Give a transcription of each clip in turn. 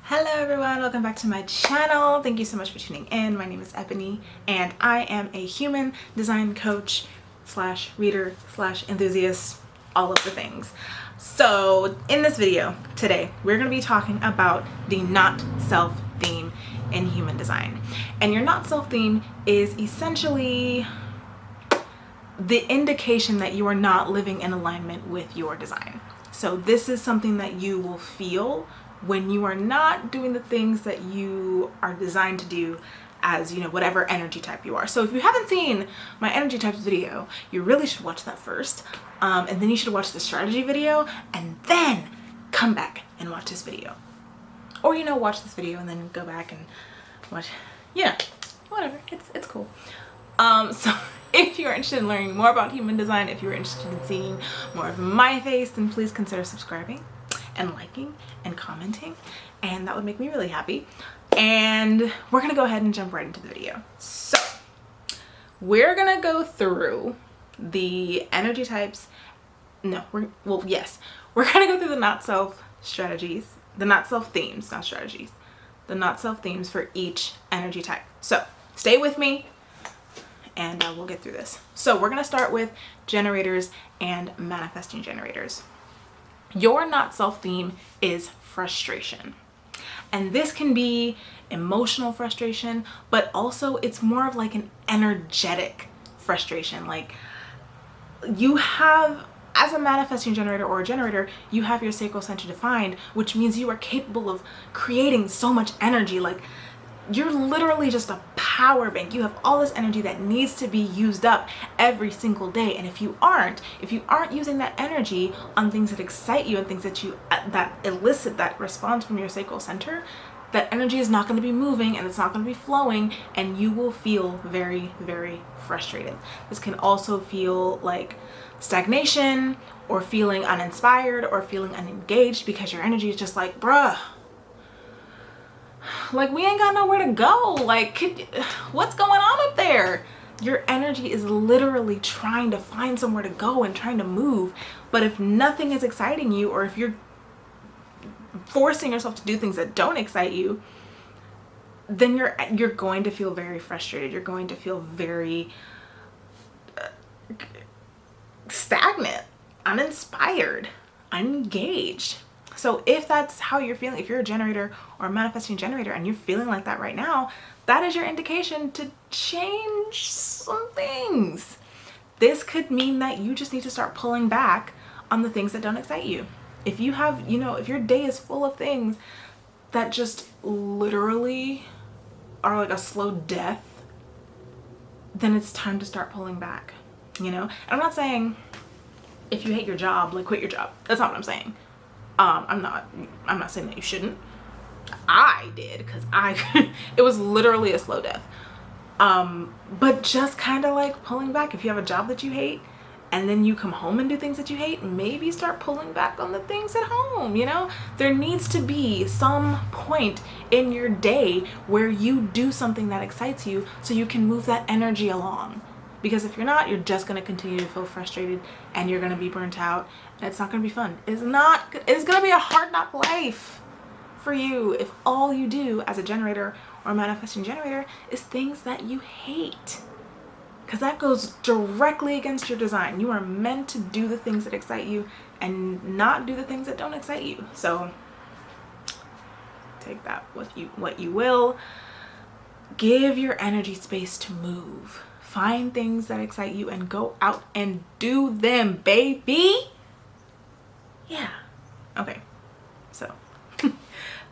Hello everyone, welcome back to my channel. Thank you so much for tuning in. My name is Ebony and I am a human design coach slash reader slash enthusiast, all of the things. So in this video today, we're going to be talking about the not self theme in human design. And your not self theme is essentially the indication that you are not living in alignment with your design. So this is something that you will feel when you are not doing the things that you are designed to do as, whatever energy type you are. So if you haven't seen my energy types video, you really should watch that first. And then you should watch the strategy video and then come back and watch this video. Or, watch this video and then go back and watch, whatever, it's cool. So if you're interested in learning more about human design, if you're interested in seeing more of my face, then please consider subscribing and liking and commenting, and that would make me really happy. And we're gonna go ahead and jump right into the video. So we're gonna go through the energy types. We're gonna go through the not self strategies, the not self themes, not strategies, the not self themes for each energy type. So stay with me and we'll get through this. So we're gonna start with generators and manifesting generators. Your not self theme is frustration. And this can be emotional frustration, but also it's more of like an energetic frustration. Like you have, as a manifesting generator or a generator, you have your sacral center defined, which means you are capable of creating so much energy. Like you're literally just a power bank. You have all this energy that needs to be used up every single day. And if you aren't using that energy on things that excite you and things that elicit that response from your sacral center, that energy is not going to be moving and it's not going to be flowing, and you will feel very, very frustrated. This can also feel like stagnation or feeling uninspired or feeling unengaged because your energy is just like, bruh, like we ain't got nowhere to go. Like, what's going on up there? Your energy is literally trying to find somewhere to go and trying to move. But if nothing is exciting you, or if you're forcing yourself to do things that don't excite you, then you're going to feel very frustrated. You're going to feel very stagnant, uninspired, unengaged. So if that's how you're feeling, if you're a generator or a manifesting generator and you're feeling like that right now, that is your indication to change some things. This could mean that you just need to start pulling back on the things that don't excite you. If you have, if your day is full of things that just literally are like a slow death, then it's time to start pulling back, And I'm not saying if you hate your job, like quit your job. That's not what I'm saying. I'm not saying that you shouldn't. I did, because it was literally a slow death. But just kind of like pulling back. If you have a job that you hate and then you come home and do things that you hate, maybe start pulling back on the things at home. There needs to be some point in your day where you do something that excites you so you can move that energy along. Because if you're not, you're just going to continue to feel frustrated and you're going to be burnt out. And it's not going to be fun. It's going to be a hard knock life for you if all you do as a generator or a manifesting generator is things that you hate. Because that goes directly against your design. You are meant to do the things that excite you and not do the things that don't excite you. So take that what you will. Give your energy space to move. Find things that excite you and go out and do them, baby. Yeah. Okay. So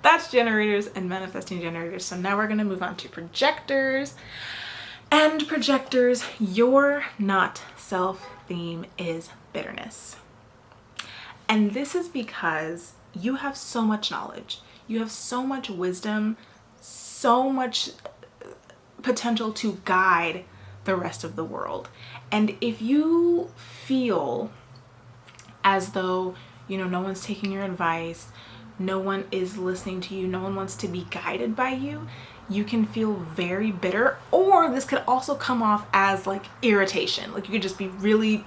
that's generators and manifesting generators. So now we're going to move on to projectors. And projectors, your not self theme is bitterness. And this is because you have so much knowledge. You have so much wisdom, so much potential to guide the rest of the world. And if you feel as though, no one's taking your advice, no one is listening to you, no one wants to be guided by you, you can feel very bitter. Or this could also come off as like irritation. Like you could just be really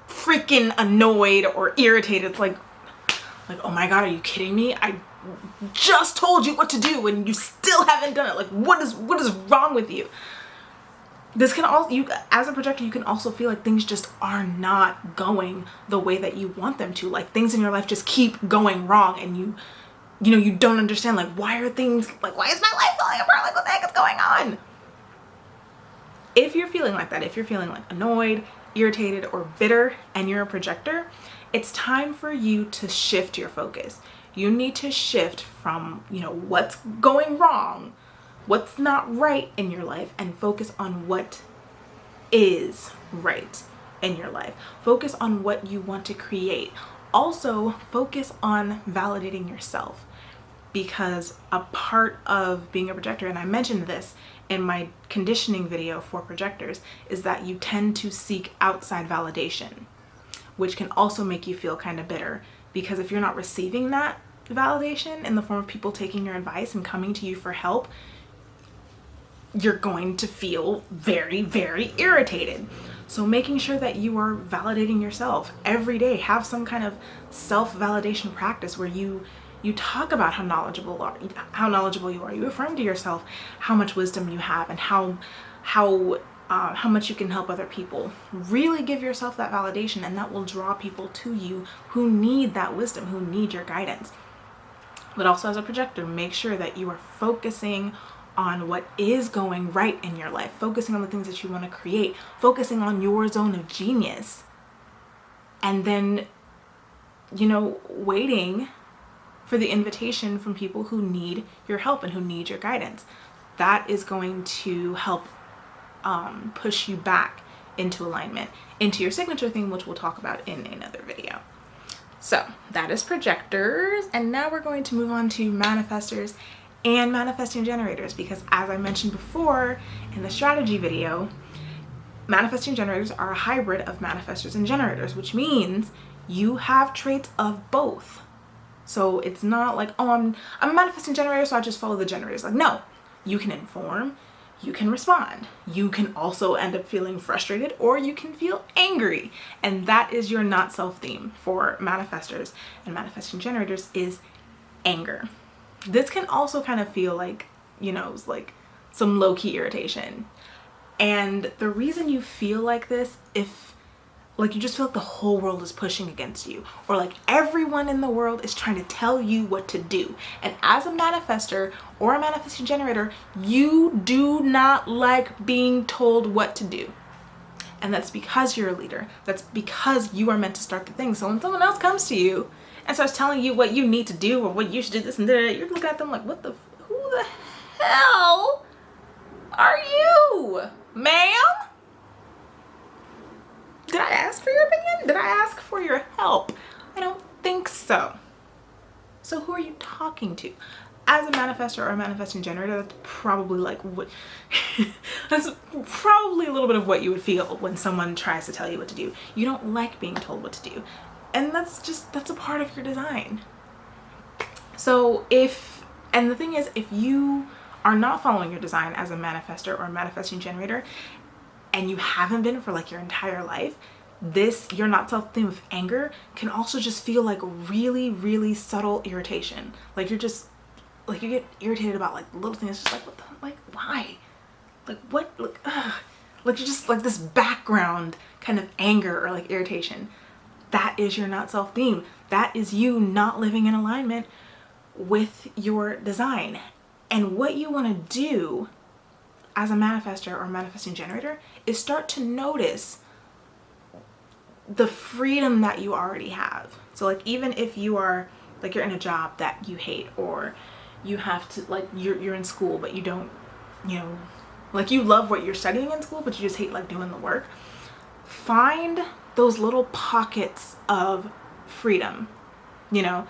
freaking annoyed or irritated. Like, oh my God, are you kidding me? I just told you what to do and you still haven't done it. Like, what is wrong with you? This can also, you as a projector, you can also feel like things just are not going the way that you want them to. Like, things in your life just keep going wrong, and you know, you don't understand, like, why are things, like, why is my life falling apart? Like, what the heck is going on? If you're feeling like that, if you're feeling like annoyed, irritated, or bitter, and you're a projector, it's time for you to shift your focus. You need to shift from, you know, what's going wrong, what's not right in your life, and focus on what is right in your life. Focus on what you want to create. Also, focus on validating yourself, because a part of being a projector, and I mentioned this in my conditioning video for projectors, is that you tend to seek outside validation, which can also make you feel kind of bitter, because if you're not receiving that validation in the form of people taking your advice and coming to you for help, you're going to feel very, very irritated. So making sure that you are validating yourself every day, have some kind of self-validation practice where you talk about how knowledgeable you are. You affirm to yourself how much wisdom you have and how much you can help other people. Really give yourself that validation, and that will draw people to you who need that wisdom, who need your guidance. But also, as a projector, make sure that you are focusing on what is going right in your life, focusing on the things that you want to create, focusing on your zone of genius, and then, you know, waiting for the invitation from people who need your help and who need your guidance. That is going to help push you back into alignment, into your signature thing, which we'll talk about in another video. So that is projectors, and now we're going to move on to manifestors and manifesting generators, because as I mentioned before in the strategy video, manifesting generators are a hybrid of manifestors and generators, which means you have traits of both. So it's not like, oh, I'm a manifesting generator, so I just follow the generators. Like, no, you can inform, you can respond. You can also end up feeling frustrated, or you can feel angry. And that is your not self theme for manifestors and manifesting generators, is anger. This can also kind of feel like, you know, like some low-key irritation. And the reason you feel like this, if like you just feel like the whole world is pushing against you, or like everyone in the world is trying to tell you what to do. And as a manifestor or a manifesting generator, you do not like being told what to do. And that's because you're a leader. That's because you are meant to start the thing. So when someone else comes to you and starts telling you what you need to do, or what you should do this and that, you're looking at them like, who the hell are you, ma'am? Did I ask for your opinion? Did I ask for your help? I don't think so. So who are you talking to? As a manifestor or a manifesting generator, that's probably like what that's probably a little bit of what you would feel when someone tries to tell you what to do. You don't like being told what to do. And that's a part of your design. So and the thing is, if you are not following your design as a manifestor or a manifesting generator, and you haven't been for like your entire life, your not self theme of anger can also just feel like really, really subtle irritation. Like you're just, like you get irritated about like little things, just like, what the, like, why? Like what, like, ugh. Like you're just like this background kind of anger or like irritation. That is your not self theme. That is you not living in alignment with your design. And what you want to do as a manifestor or manifesting generator is start to notice the freedom that you already have. So like, even if you are like, you're in a job that you hate, or you have to like, you're in school but you don't, you know, like you love what you're studying in school but you just hate like doing the work, find those little pockets of freedom. You know,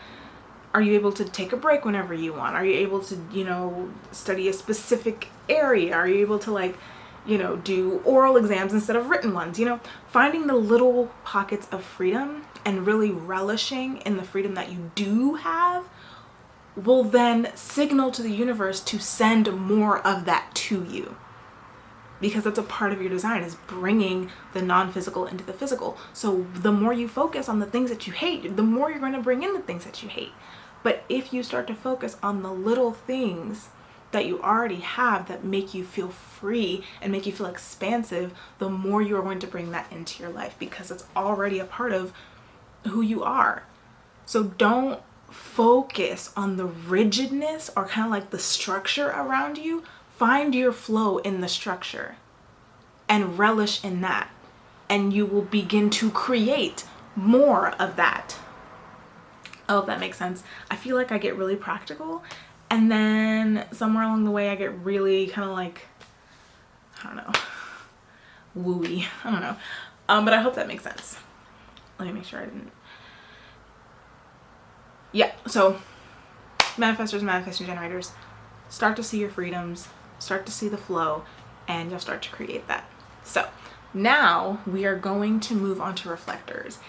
are you able to take a break whenever you want? Are you able to, you know, study a specific area? Are you able to like, you know, do oral exams instead of written ones? You know, finding the little pockets of freedom and really relishing in the freedom that you do have will then signal to the universe to send more of that to you. Because that's a part of your design, is bringing the non-physical into the physical. So the more you focus on the things that you hate, the more you're going to bring in the things that you hate. But if you start to focus on the little things that you already have that make you feel free and make you feel expansive, the more you are going to bring that into your life, because it's already a part of who you are. So don't focus on the rigidness or kind of like the structure around you. Find your flow in the structure and relish in that, and you will begin to create more of that. I hope that makes sense. I feel like I get really practical, and then somewhere along the way I get really kind of like, I don't know, wooey. I don't know. But I hope that makes sense. Let me make sure I didn't. Yeah, so manifestors, manifesting generators, start to see your freedoms, start to see the flow, and you'll start to create that. So now we are going to move on to reflectors.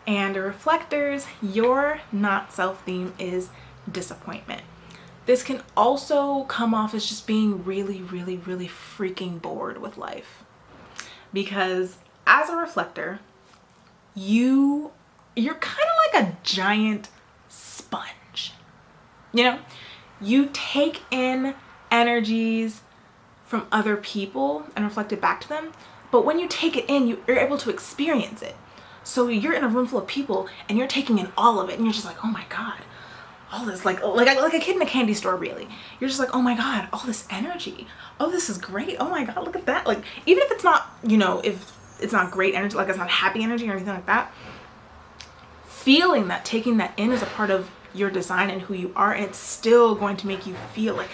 And reflectors, your not self theme is disappointment. This can also come off as just being really, really, really freaking bored with life. Because as a reflector, you're kind of like a giant sponge. You know, you take in energies from other people and reflect it back to them. But when you take it in, you're able to experience it. So you're in a room full of people and you're taking in all of it, and you're just like, oh my God, all this, like a kid in a candy store, really. You're just like, oh my God, all this energy. Oh, this is great. Oh my God, look at that. Like, even if it's not, you know, if it's not great energy, like it's not happy energy or anything like that, feeling that, taking that in is a part of your design and who you are, and it's still going to make you feel like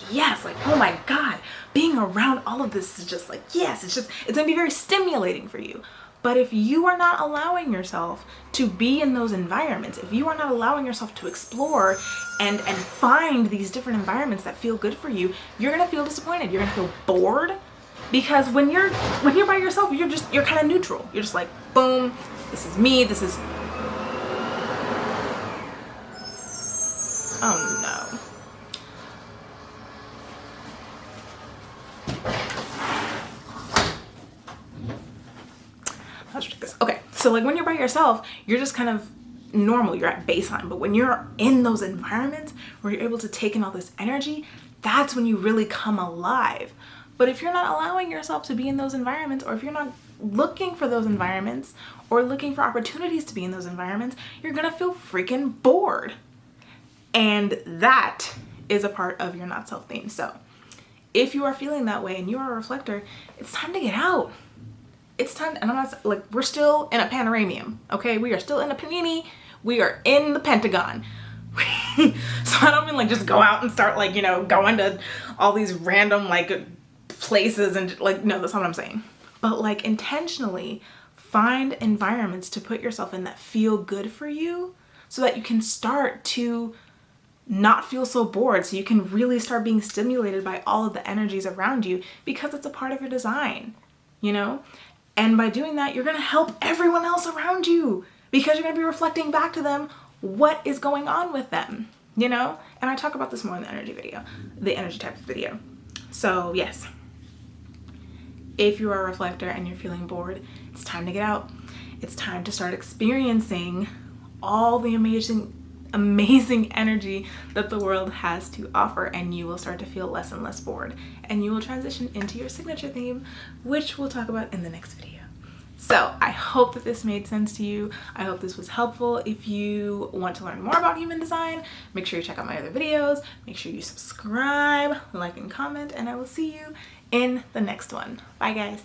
yes, like, oh my God, being around all of this is just like, yes, it's gonna be very stimulating for you. But if you are not allowing yourself to be in those environments, if you are not allowing yourself to explore and find these different environments that feel good for you, you're gonna feel disappointed. You're gonna feel bored, because when you're by yourself, you're kind of neutral. You're just like, boom, this is me. This is, oh no. Okay, so like when you're by yourself, you're just kind of normal, you're at baseline. But when you're in those environments where you're able to take in all this energy, that's when you really come alive. But if you're not allowing yourself to be in those environments, or if you're not looking for those environments or looking for opportunities to be in those environments, you're gonna feel freaking bored. And that is a part of your not self theme. So if you are feeling that way and you are a reflector, it's time to get out. It's time, and I'm not like, we're still in a panoramium, okay? We are still in a panini. We are in the Pentagon. So I don't mean like just go out and start like, you know, going to all these random like places and like, no, that's not what I'm saying. But like intentionally find environments to put yourself in that feel good for you, so that you can start to not feel so bored, so you can really start being stimulated by all of the energies around you, because it's a part of your design, you know? And by doing that, you're gonna help everyone else around you, because you're gonna be reflecting back to them what is going on with them, you know? And I talk about this more in the energy type video. So yes, if you are a reflector and you're feeling bored, it's time to get out. It's time to start experiencing all the amazing energy that the world has to offer, and you will start to feel less and less bored, and you will transition into your signature theme, which we'll talk about in the next video. So I hope that this made sense to you. I hope this was helpful. If you want to learn more about human design, make sure you check out my other videos. Make sure you subscribe, like, and comment, and I will see you in the next one. Bye guys.